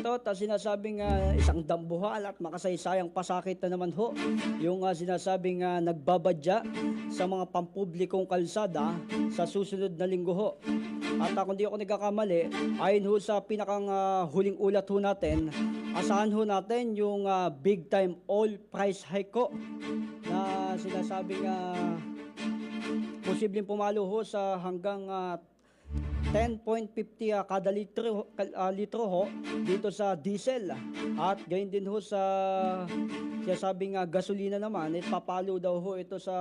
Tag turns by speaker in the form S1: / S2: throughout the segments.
S1: ito at sinasabing isang dambuhal at makasaysayang pasakit na naman ho yung sinasabing nagbabadya sa mga pampublikong kalsada sa susunod na linggo ho. At kung di ako nagkakamali, ayon ho sa pinakang huling ulat ho natin, asahan ho natin yung big time oil price hike ko na sinasabing posibleng pumalo ho sa hanggang 10.50 kada litro ho dito sa diesel. At gayon din ho sa sinasabing gasolina naman, papalo daw ho ito sa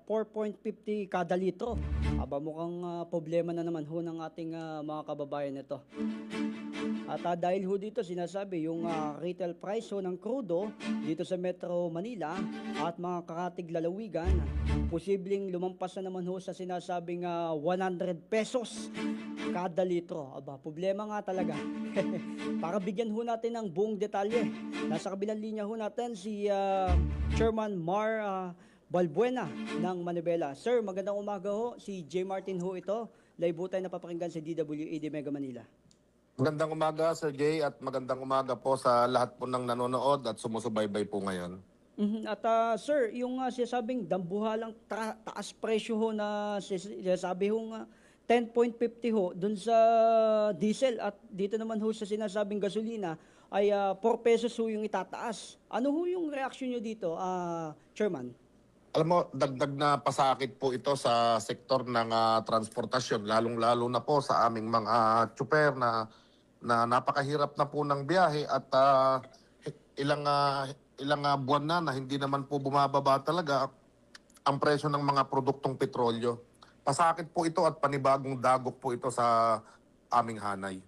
S1: 4.50 kada litro. Aba mukhang problema na naman ho ng ating mga kababayan ito. At dahil ho dito sinasabi yung retail price ho ng krudo dito sa Metro Manila at mga karatig lalawigan, posibleng lumampas na naman ho sa sinasabing 100 pesos kada litro. Aba, problema nga talaga. Para bigyan ho natin ng buong detalye, nasa kabilang linya ho natin si Chairman Mar Balbuena ng Manibela. Sir, magandang umaga ho. Si J. Martin ho ito. Live ho tayo napapakinggan sa DWAD Mega Manila.
S2: Magandang umaga, Sir Jay, at magandang umaga po sa lahat po ng nanonood at sumusubaybay po ngayon.
S1: At sir, yung sinasabing dambuhalang taas presyo ho na sinasabi ho 10.50 ho dun sa diesel at dito naman ho sa sinasabing gasolina ay 4 pesos ho yung itataas. Ano ho yung reaction nyo dito, Chairman?
S2: Alam mo, dagdag na pasakit po ito sa sektor ng transportasyon, lalong-lalo na po sa aming mga tsuper na napakahirap na po ng biyahe at ilang buwan na hindi naman po bumababa talaga ang presyo ng mga produktong petrolyo. Pasakit po ito at panibagong dagok po ito sa aming hanay.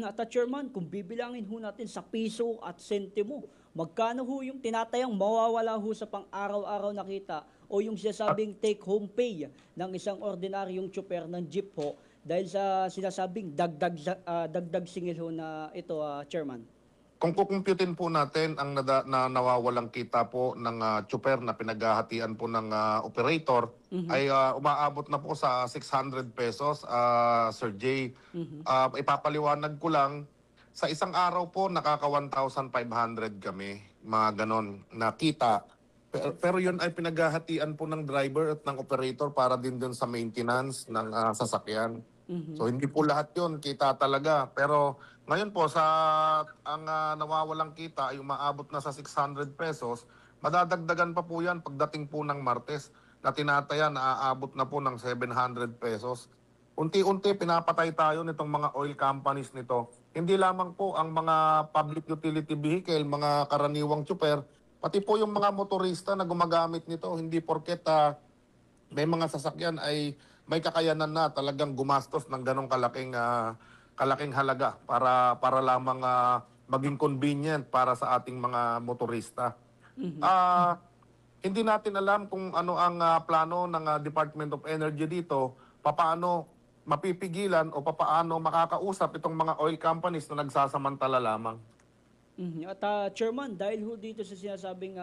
S1: At Chairman, kung bibilangin ho natin sa piso at sentimo, magkano ho yung tinatayang mawawala ho sa pang-araw-araw na kita o yung sinasabing take-home pay ng isang ordinaryong tsuper ng jeep ho dahil sa sinasabing dagdag singil ho na ito, Chairman?
S2: Kung kukumputin po natin ang nawawalang kita po ng tsuper na pinaghahatian po ng operator ay umaabot na po sa 600 pesos, Sir Jay. Ipapaliwanag ko lang, sa isang araw po nakaka 1,500 kami, mga ganon, na kita. Pero yun ay pinaghahatian po ng driver at ng operator para din dun sa maintenance ng sasakyan. So hindi po lahat yun kita talaga. Pero ngayon po sa ang nawawalang kita ay umaabot na sa 600 pesos, madadagdagan pa po yan pagdating po ng Martes na tinataya na aabot na po ng 700 pesos. Unti-unti pinapatay tayo nitong mga oil companies nito. Hindi lamang po ang mga public utility vehicle, mga karaniwang tsuper, pati po yung mga motorista na gumagamit nito. Hindi porket may mga sasakyan ay may kakayanan na talagang gumastos ng ganong kalaking halaga para lamang maging convenient para sa ating mga motorista. Hindi natin alam kung ano ang plano ng Department of Energy dito, papaano mapipigilan o papaano makakausap itong mga oil companies na nagsasamantala lamang.
S1: At Chairman, dahil ho dito sa sinasabing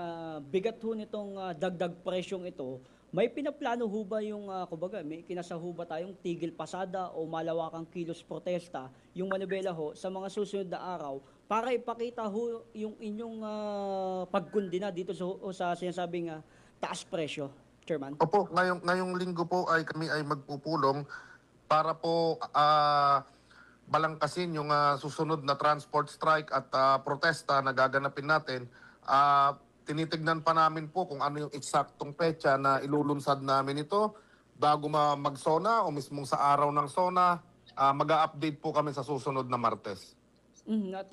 S1: bigat ho nitong dagdag presyong ito, may pinaplano ho ba yung, kumbaga, may kinasa ho ba tayong tigil pasada o malawakang kilos protesta, yung Manibela ho, sa mga susunod na araw, para ipakita ho yung inyong pagkundina dito sa sinasabing taas presyo, Chairman?
S2: Opo, ngayong linggo po ay kami ay magpupulong para po balangkasin yung susunod na transport strike at protesta na gaganapin natin. Tinitignan pa namin po kung ano yung eksaktong petsa na ilulunsad namin ito bago mag-SONA o mismong sa araw ng SONA. Mag-a-update po kami sa susunod na Martes.
S1: At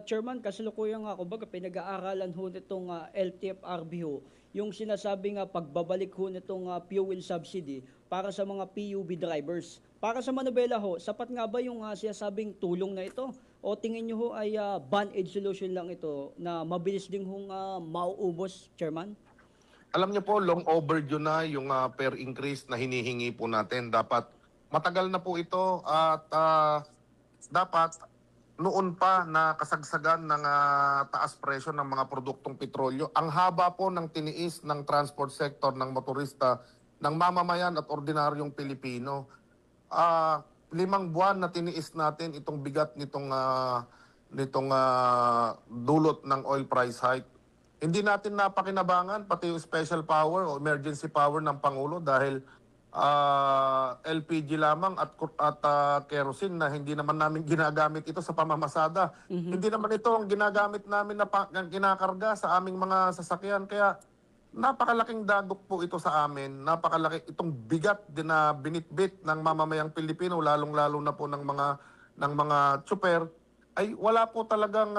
S1: Chairman, kasalukuyang kumbaga pinag-aaralan ho nitong LTFRB ho, yung sinasabing pagbabalik ho nitong fuel subsidy para sa mga PUV drivers. Para sa Manibela ho, sapat nga ba yung sinasabing tulong na ito? O tingin nyo ho ay band-aid solution lang ito na mabilis din hong mauubos, Chairman?
S2: Alam niyo po, long overdue na yung per increase na hinihingi po natin. Dapat matagal na po ito at dapat noon pa na kasagsagan ng taas presyo ng mga produktong petrolyo. Ang haba po ng tiniis ng transport sector, ng motorista, ng mamamayan at ordinaryong Pilipino. 5 buwan na tiniis natin itong bigat nitong nitong dulot ng oil price hike. Hindi natin napakinabangan pati yung special power o emergency power ng Pangulo dahil LPG lamang at kerosene na hindi naman namin ginagamit ito sa pamamasada. Hindi naman ito ang ginagamit namin na kinakarga sa aming mga sasakyan. Kaya napakalaking dagok po ito sa amin. Napakalaki itong bigat din na binitbit ng mamamayang Pilipino, lalong-lalo na po ng mga tsuper, ay wala po talagang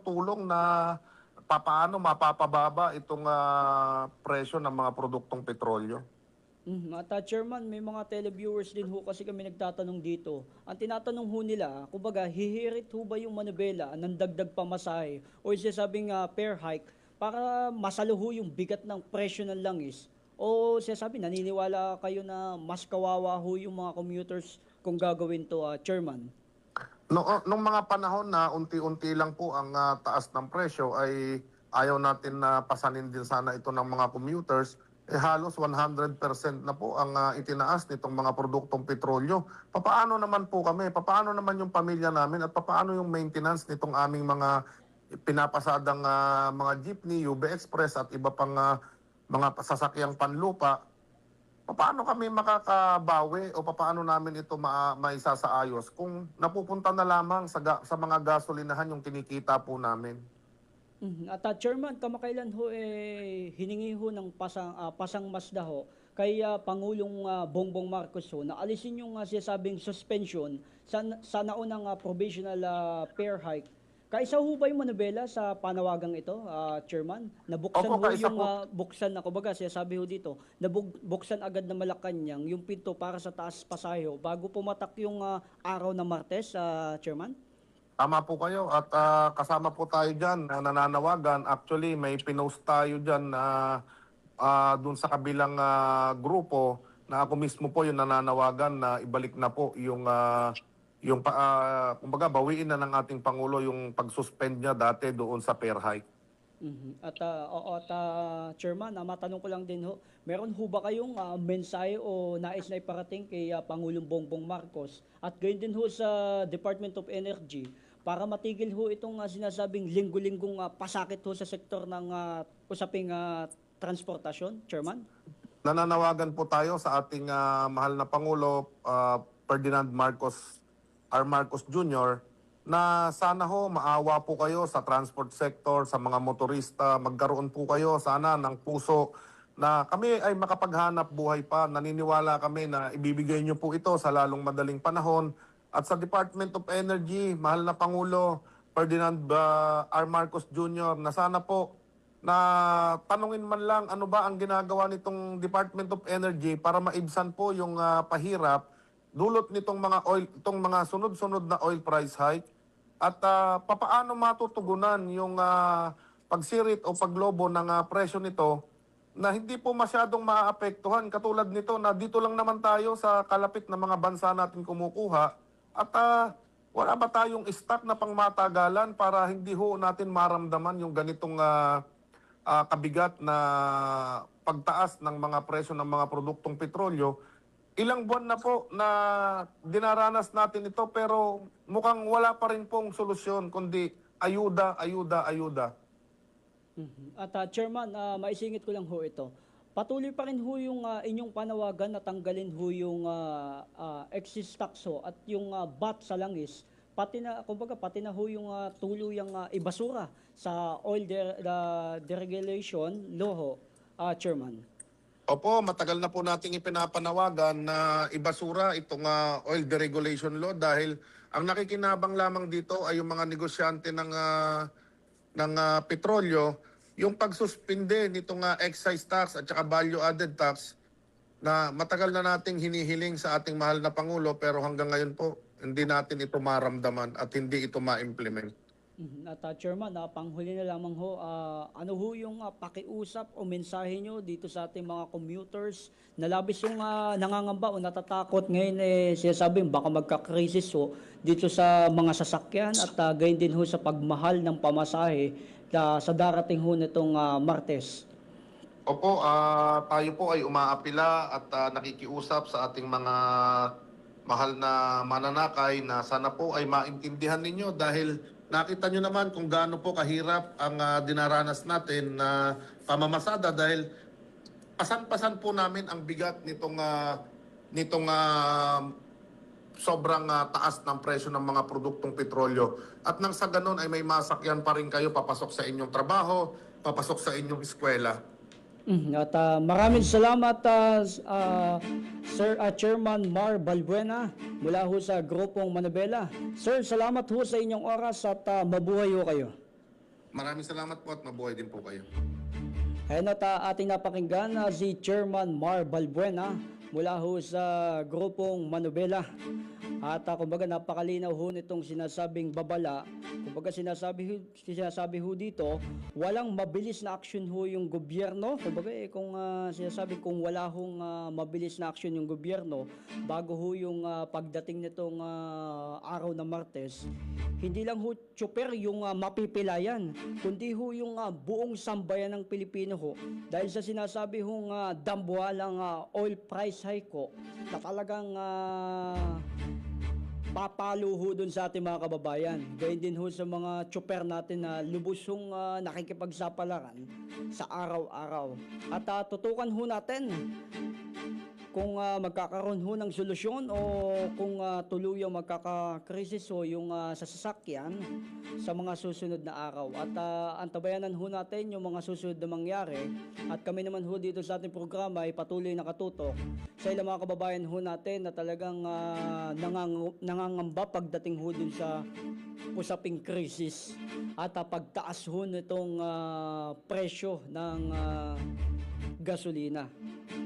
S2: tulong na papaano mapapababa itong presyo ng mga produktong petrolyo.
S1: At Chairman, may mga televiewers din ho kasi kami nagtatanong dito. Ang tinatanong ho nila, kumbaga, hihirit ho ba yung manobela ng dagdag pamasahe o sinasabing fare hike para masalo ho yung bigat ng presyo ng langis? O sinasabi, naniniwala kayo na mas kawawa ho yung mga commuters kung gagawin to, Chairman?
S2: Nung mga panahon na unti-unti lang po ang taas ng presyo ay ayaw natin na pasanin din sana ito ng mga commuters. Halos 100% na po ang itinaas nitong mga produktong petrolyo. Papaano naman po kami? Papaano naman yung pamilya namin? At papaano yung maintenance nitong aming mga pinapasadang mga jeepney, UB Express at iba pang mga sasakyang panlupa? Paano kami makakabawi o paano namin ito maisasaayos kung napupunta na lamang sa mga gasolinahan yung kinikita po namin?
S1: At Chairman, kamakailan ho hiningi ho ng pasang masda ho kay Pangulong Bongbong Marcos ho na alisin yung sinasabing suspension sa naunang provisional fare hike. Kaisa ho ba yung manobela sa panawagang ito, Chairman? Nabuksan
S2: Opo,
S1: ho
S2: kaisa
S1: yung
S2: po.
S1: buksan na kumbaga sinasabi ho dito, nabuksan agad na Malacanang yung pinto para sa taas pasahe ho bago pumatak yung araw ng Martes, Chairman?
S2: Tama po kayo at kasama po tayo dyan na nananawagan. Actually, may pinost tayo dyan na dun sa kabilang grupo na ako mismo po yung nananawagan na ibalik na po kumbaga bawiin na ng ating Pangulo yung pag-suspend niya dati doon sa fare hike.
S1: Chairman, matanong ko lang din ho, meron ho ba kayong mensahe o nais na iparating kay Pangulong Bongbong Marcos at gayon din ho sa Department of Energy para matigil ho itong sinasabing linggo-linggong pasakit ho sa sektor ng usaping transportasyon, Chairman?
S2: Nananawagan po tayo sa ating mahal na Pangulo, Ferdinand Marcos R. Marcos Jr., na sana ho maawa po kayo sa transport sector, sa mga motorista, magkaroon po kayo sana ng puso na kami ay makapaghanap buhay pa. Naniniwala kami na ibibigay niyo po ito sa lalong madaling panahon. At sa Department of Energy, mahal na Pangulo Ferdinand R. Marcos Jr., na sana po na tanungin man lang ano ba ang ginagawa nitong Department of Energy para maibsan po yung pahirap dulot nitong itong mga sunod-sunod na oil price hike at papaano matutugunan yung pagsirit o paglobo ng presyo nito na hindi po masyadong maaapektuhan katulad nito na dito lang naman tayo sa kalapit na mga bansa natin kumukuha at wala ba tayong stock na pangmatagalan para hindi ho natin maramdaman yung ganitong kabigat na pagtaas ng mga presyo ng mga produktong petrolyo. Ilang buwan na po na dinaranas natin ito pero mukhang wala pa rin pong solusyon kundi ayuda, ayuda, ayuda.
S1: At Chairman, maisingit ko lang ho ito. Patuloy pa rin ho yung inyong panawagan na tanggalin ho yung excess tax ho at yung VAT sa langis. Pati na ho yung tuluyang ibasura sa oil deregulation law ho, Chairman.
S2: Opo, matagal na po nating ipinapanawagan na ibasura itong oil deregulation law dahil ang nakikinabang lamang dito ay yung mga negosyante ng petrolyo, yung pagsuspinde nitong excise tax at saka value added tax na matagal na nating hinihiling sa ating mahal na Pangulo pero hanggang ngayon po hindi natin ito maramdaman at hindi ito ma-implement.
S1: At Chairman, panghuli na lamang ho, ano ho yung pakiusap o mensahe nyo dito sa ating mga commuters na labis yung nangangamba o natatakot ngayon sinasabing baka magka-crisis ho dito sa mga sasakyan at gayon din ho sa pagmahal ng pamasahe sa darating ho nitong Martes.
S2: Opo, tayo po ay umaapila at nakikiusap sa ating mahal na mananakay, na sana po ay maintindihan ninyo dahil nakita nyo naman kung gaano po kahirap ang dinaranas natin na pamamasada dahil pasan-pasan po namin ang bigat nitong sobrang taas ng presyo ng mga produktong petrolyo. At nang sa ganun ay may masakyan pa rin kayo papasok sa inyong trabaho, papasok sa inyong eskwela.
S1: At maraming salamat Sir Chairman Mar Balbuena mula ho sa Grupong Manobela. Sir, salamat ho sa inyong oras at mabuhay ho kayo.
S2: Maraming salamat po at mabuhay din po kayo.
S1: Ayan at ating napakinggan si Chairman Mar Balbuena mula ho sa Grupong Manobela. At kumbaga napakalinaw ho nitong sinasabing babala. Kumbaga sinasabi ho dito, walang mabilis na aksyon ho yung gobyerno. Kumbaga kung sinasabi kung wala hong mabilis na aksyon yung gobyerno bago ho yung pagdating nitong araw na Martes, hindi lang ho tsuper yung mapipilayan, kundi ho yung buong sambayan ng Pilipino ho. Dahil sa sinasabi hong dambuhalang oil price hike ko, na talagang papalo ho dun sa ating mga kababayan. Gayun din ho sa mga tsuper natin na lubos hong nakikipagsapalaran sa araw-araw. At tutukan ho natin kung magkakaroon ho ng solusyon o kung tuluyang magkakakrisis ho yung sa sasakyan sa mga susunod na araw. At antabayanan ho natin yung mga susunod na mangyari. At kami naman ho dito sa ating programa ay patuloy nakatutok sa ilang mga kababayan ho natin na talagang nangangamba pagdating ho dun sa usaping krisis at pagtaas ho nitong presyo ng gasolina.